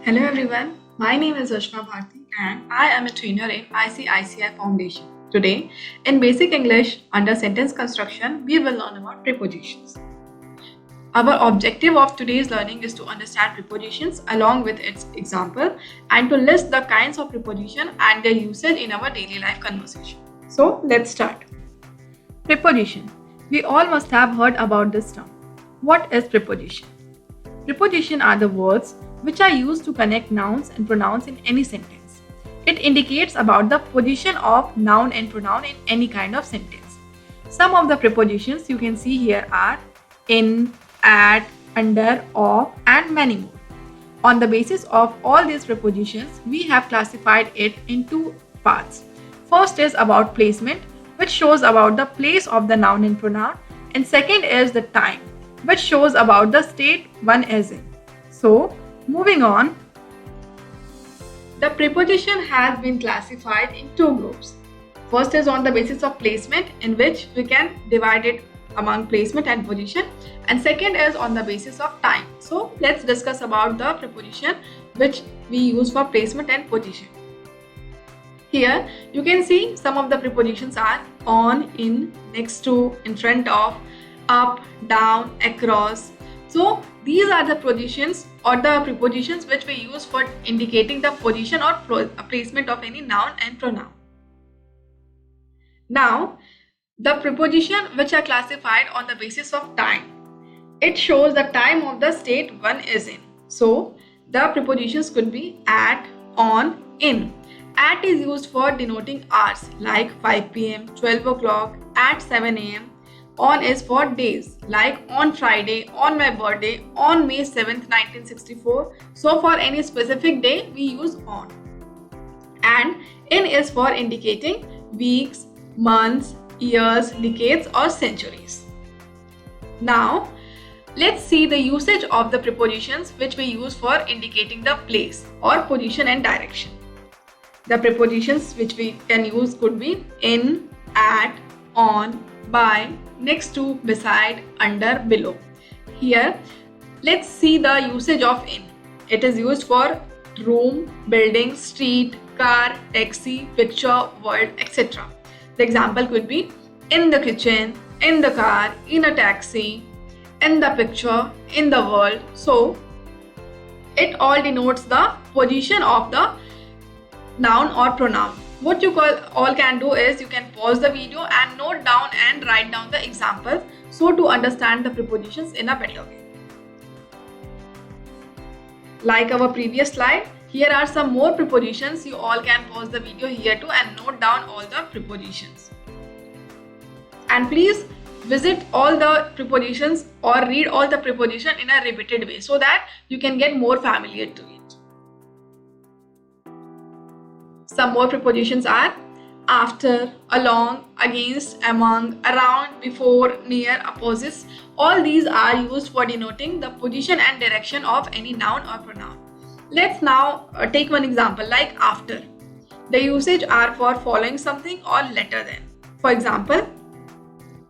Hello everyone, my name is Ashma Bharti and I am a trainer in ICICI Foundation. Today, in Basic English under sentence construction, we will learn about prepositions. Our objective of today's learning is to understand prepositions along with its example and to list the kinds of preposition and their usage in our daily life conversation. So, let's start. Preposition. We all must have heard about this term. What is preposition? Preposition are the words which are used to connect nouns and pronouns in any sentence. It indicates about the position of noun and pronoun in any kind of sentence. Some of the prepositions you can see here are in, at, under, of, and many more. On the basis of all these prepositions, we have classified it in two parts. First is about placement, which shows about the place of the noun and pronoun, and second is the time, which shows about the state one is in. So, moving on, the preposition has been classified in two groups. First is on the basis of placement, in which we can divide it among placement and position, and second is on the basis of time. So, let's discuss about the preposition which we use for placement and position. Here you can see some of the prepositions are on, in, next to, in front of, up, down, across. So these are the positions or the prepositions which we use for indicating the position or placement of any noun and pronoun. Now, the preposition which are classified on the basis of time. It shows the time of the state one is in. So the prepositions could be at, on, in. At is used for denoting hours like 5 p.m., 12 o'clock, at 7 a.m. On is for days like on Friday, on my birthday, on May 7th, 1964. So for any specific day, we use on. And in is for indicating weeks, months, years, decades, or centuries. Now, let's see the usage of the prepositions which we use for indicating the place or position and direction. The prepositions which we can use could be in, at, on, by, next to, beside, under, below. Here, let's see the usage of in. It is used for room, building, street, car, taxi, picture, world, etc. The example could be in the kitchen, in the car, in a taxi, in the picture, in the world. So, it all denotes the position of the noun or pronoun. What you all can do is you can pause the video and note down and write down the examples so to understand the prepositions in a better way. Like our previous slide, here are some more prepositions. You all can pause the video here too and note down all the prepositions. And please visit all the prepositions or read all the preposition in a repeated way so that you can get more familiar to it. Some more prepositions are after, along, against, among, around, before, near, opposites. All these are used for denoting the position and direction of any noun or pronoun. Let's now take one example like after. The usage are for following something or later than. For example,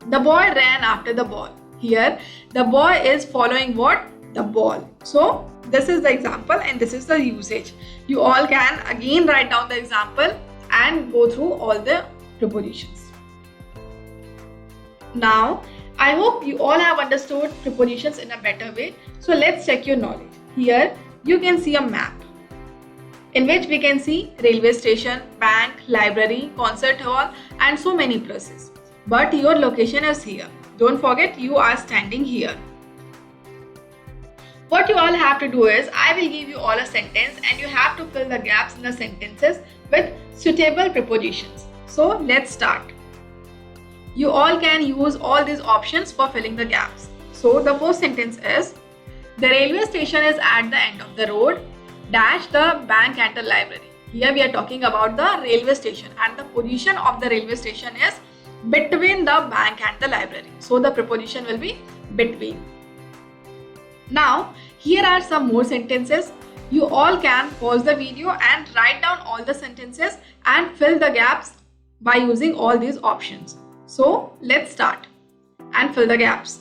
the boy ran after the ball. Here, the boy is following what? The ball. So, this is the example and this is the usage. You all can again write down the example and go through all the prepositions. Now, I hope you all have understood prepositions in a better way. So, let's check your knowledge. Here, you can see a map in which we can see railway station, bank, library, concert hall, and so many places. But your location is here. Don't forget you are standing here. What you all have to do is, I will give you all a sentence and you have to fill the gaps in the sentences with suitable prepositions. So let's start. You all can use all these options for filling the gaps. So the first sentence is, the railway station is at the end of the road, dash the bank and the library. Here we are talking about the railway station and the position of the railway station is between the bank and the library. So the preposition will be between. Now, here are some more sentences. You all can pause the video and write down all the sentences and fill the gaps by using all these options. So, let's start and fill the gaps.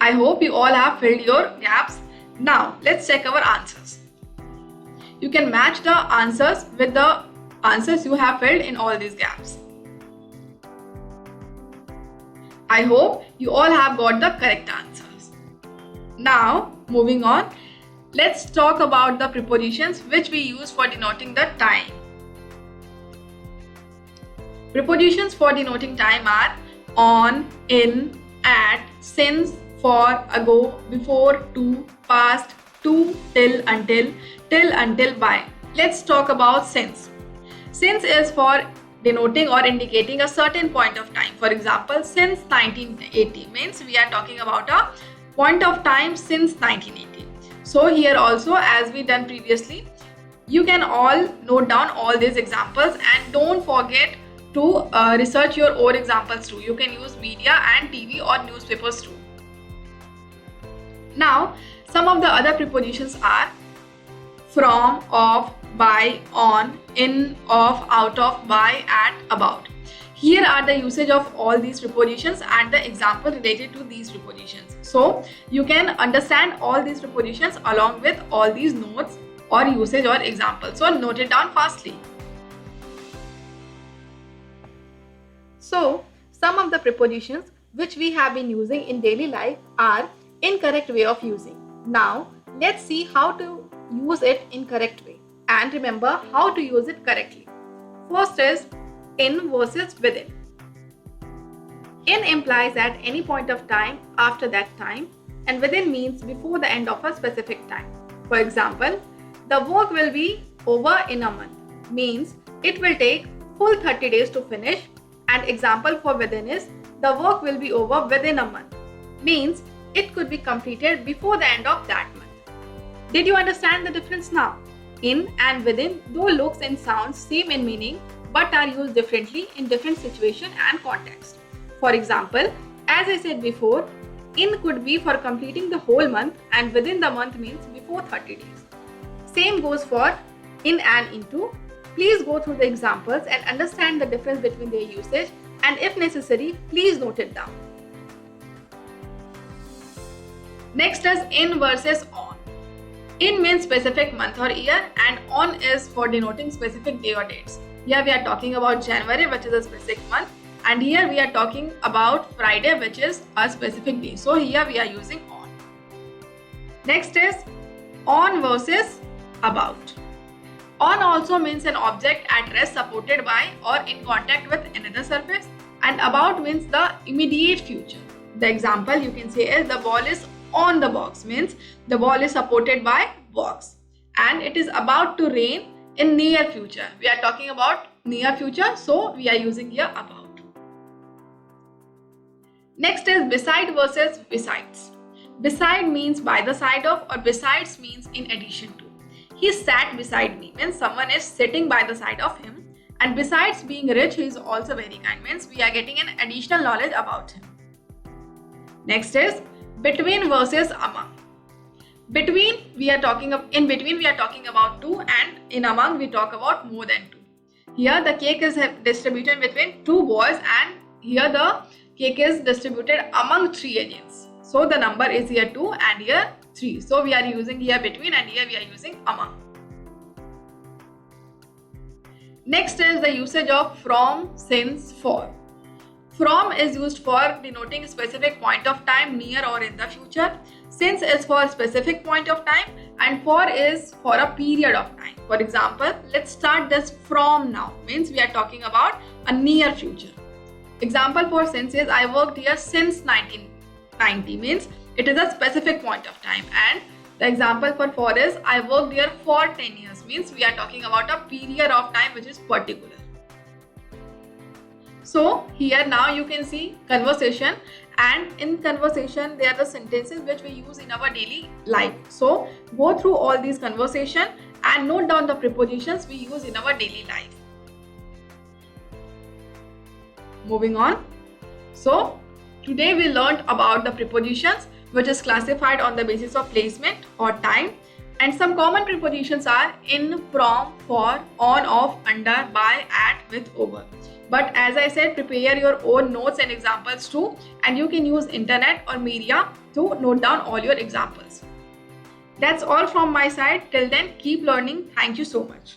I hope you all have filled your gaps. Now let's check our answers. You can match the answers with the answers you have filled in all these gaps. I hope you all have got the correct answers. Now moving on, let's talk about the prepositions which we use for denoting the time. Prepositions for denoting time are on, in, at, since, for, ago, before, to, past, to, till, until, by. Let's talk about since. Since is for denoting or indicating a certain point of time. For example, since 1980 means we are talking about a point of time since 1980. So here also, as we done previously, you can all note down all these examples and don't forget to research your own examples too. You can use media and TV or newspapers too. Now, some of the other prepositions are from, of, by, on, in, of, out of, by, at, about. Here are the usage of all these prepositions and the example related to these prepositions. So you can understand all these prepositions along with all these notes or usage or examples. So note it down fastly. So some of the prepositions which we have been using in daily life are incorrect way of using. Now let's see how to use it in correct way and remember how to use it correctly. First is in versus within. In implies at any point of time after that time, and within means before the end of a specific time. For example, the work will be over in a month means it will take full 30 days to finish, and example for within is the work will be over within a month means it could be completed before the end of that month. Did you understand the difference now? In and within though looks and sounds same in meaning but are used differently in different situation and context. For example, as I said before, in could be for completing the whole month and within the month means before 30 days. Same goes for in and into. Please go through the examples and understand the difference between their usage, and if necessary, please note it down. Next is in versus on. In means specific month or year and on is for denoting specific day or dates. Here we are talking about January, which is a specific month, and here we are talking about Friday, which is a specific day. So here we are using on. Next is on versus about. On also means an object at rest supported by or in contact with another surface, and about means the immediate future. The example you can say is the ball is on the box means the ball is supported by box, and it is about to rain in near future. We are talking about near future, so we are using here about. Next is beside versus besides. Beside means by the side of, or besides means in addition to. He sat beside me means someone is sitting by the side of him, and besides being rich, he is also very kind means we are getting an additional knowledge about him. Next is between versus among. Between we are talking of, in between we are talking about two, and in among we talk about more than two. Here the cake is distributed between two boys, and here the cake is distributed among three aliens. So the number is here 2 and here 3. So we are using here between, and here we are using among. Next is the usage of from, since, for. From is used for denoting a specific point of time near or in the future. Since is for a specific point of time, and for is for a period of time. For example, let's start this from now means we are talking about a near future. Example for since is I worked here since 1990 means it is a specific point of time, and the example for is I worked here for 10 years means we are talking about a period of time which is particular. So here now you can see conversation, and in conversation there are the sentences which we use in our daily life. So go through all these conversation and note down the prepositions we use in our daily life. Moving on. So today we learned about the prepositions which is classified on the basis of placement or time, And some common prepositions are in, from, for, on, off, under, by, at, with, over. But as I said, prepare your own notes and examples too, and you can use internet or media to note down all your examples. That's all from my side. Till then, keep learning. Thank you so much.